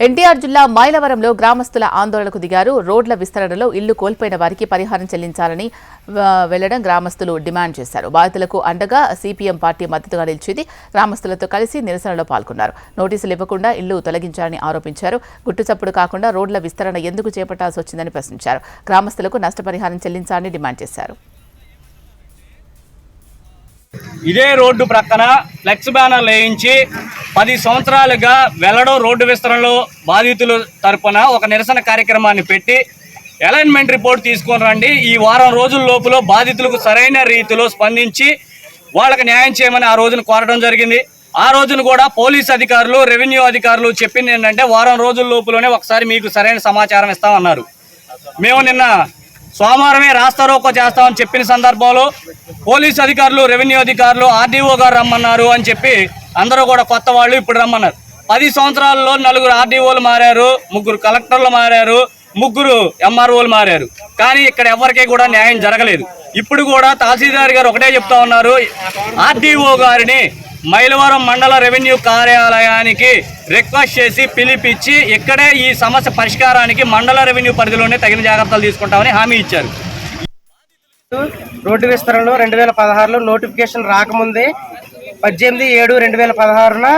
ఎన్టీఆర్ జిల్లా మైలవరంలో గ్రామస్తుల ఆందోళనకు దిగారు. రోడ్ల విస్తరణలో ఇల్లు కోల్పోయిన వారికి పరిహారం చెల్లించాలని వెళ్లడం గ్రామస్తులు డిమాండ్ చేశారు. బాధితులకు అండగా సిపిఎం పార్టీ మద్దతుగా నిలిచింది. గ్రామస్తులతో కలిసి నిరసనలో పాల్గొన్నారు. నోటీసులు ఇవ్వకుండా ఇల్లు తొలగించారని ఆరోపించారు. గుట్టుచప్పుడు కాకుండా రోడ్ల విస్తరణ ఎందుకు చేపట్టాల్సి వచ్చిందని ప్రశ్నించారు. గ్రామస్తులకు నష్టపరిహారం చెల్లించాలని డిమాండ్ చేశారు. ఇదే రోడ్డు ప్రక్కన ఫ్లెక్స్ బ్యానర్ వేయించి 10 సంవత్సరాలుగా వెల్లడం రోడ్డు విస్తరణలో బాధితుల తరపున ఒక నిరసన కార్యక్రమాన్ని పెట్టి అలైన్మెంట్ రిపోర్ట్ తీసుకొని రండి, ఈ వారం రోజుల లోపల బాధితులకు సరైన రీతిలో స్పందించి వాళ్ళకి న్యాయం చేయమని ఆ రోజున కోరడం జరిగింది. ఆ రోజున కూడా పోలీస్ అధికారులు, రెవెన్యూ అధికారులు చెప్పింది ఏంటంటే వారం రోజుల లోపలనే ఒకసారి మీకు సరైన సమాచారం ఇస్తామన్నారు. మేము నిన్న సోమవారమే రాస్తారోకో చేస్తామని చెప్పిన సందర్భంలో పోలీస్ అధికారులు, రెవెన్యూ అధికారులు, ఆర్డీఓ గారు రమ్మన్నారు అని చెప్పి అందరూ కూడా కొత్త వాళ్ళు ఇప్పుడు రమ్మన్నారు. 10 సంవత్సరాల్లో 4 ఆర్డీఓలు మారారు, 3 కలెక్టర్లు మారారు, 3 ఎంఆర్ఓలు మారారు. కానీ ఇక్కడ ఎవరికీ కూడా న్యాయం జరగలేదు. ఇప్పుడు కూడా తహసీల్దార్ గారు ఒకటే చెప్తా ఉన్నారు, ఆర్డీఓ గారిని మైలవరం మండల రెవెన్యూ కార్యాలయానికి రిక్వెస్ట్ చేసి పిలిపించి ఇక్కడే ఈ సమస్య పరిష్కారానికి మండల రెవెన్యూ పరిధిలోనే తగిన జాగ్రత్తలు తీసుకుంటామని హామీ ఇచ్చారు. రోడ్డు విస్తరణలో 2016లో నోటిఫికేషన్ రాకముందే 18/7/2016న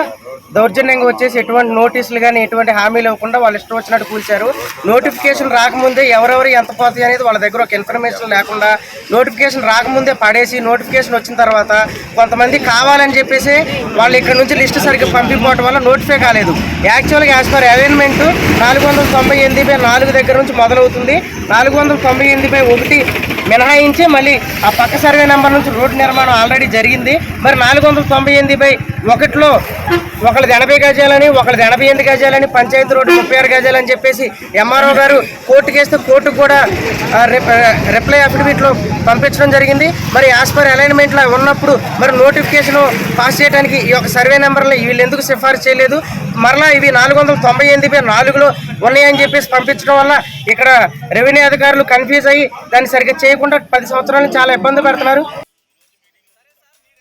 దౌర్జన్యంగా వచ్చేసి ఎటువంటి నోటీసులు కానీ ఎటువంటి హామీలు ఇవ్వకుండా వాళ్ళు ఇష్టం వచ్చినట్టు కూల్చారు. నోటిఫికేషన్ రాకముందే ఎవరెవరు ఎంత పోతాయి అనేది వాళ్ళ దగ్గర ఒక ఇన్ఫర్మేషన్ లేకుండా నోటిఫికేషన్ రాకముందే పడేసి, నోటిఫికేషన్ వచ్చిన తర్వాత కొంతమంది కావాలని చెప్పేసి వాళ్ళు ఇక్కడ నుంచి లిస్టు సరిగ్గా పంపిపోవడం వల్ల నోటిఫై కాలేదు. యాక్చువల్గా యాజ్ పర్ అలైన్మెంట్ 498/4 దగ్గర నుంచి మొదలవుతుంది. 498/1 మినహాయించి మళ్ళీ ఆ పక్క సర్వే నెంబర్ నుంచి రోడ్డు నిర్మాణం ఆల్రెడీ జరిగింది. మరి 498/1లో ఒకళ్ళది 80 గజాలని, ఒకళ్ళది 88 గజాలని, పంచాయతీ రోడ్డు 36 గజాలని చెప్పేసి ఎంఆర్ఓ గారు కోర్టుకు వేస్తే కోర్టుకు కూడా రిప్లై అఫిడవిట్లో పంపించడం జరిగింది. మరి యాజ్ పర్ అలైన్మెంట్లో ఉన్నప్పుడు మరి నోటిఫికేషన్ పాస్ చేయడానికి ఈ యొక్క సర్వే నెంబర్లో వీళ్ళు ఎందుకు సిఫార్సు చేయలేదు? మరలా ఇవి 498/4లో ఉన్నాయని చెప్పేసి పంపించడం వల్ల ఇక్కడ రెవెన్యూ అధికారులు కన్ఫ్యూజ్ అయ్యి దాన్ని సరిగ్గా చేయకుండా 10 సంవత్సరాల నుంచి చాలా ఇబ్బంది పడుతున్నారు.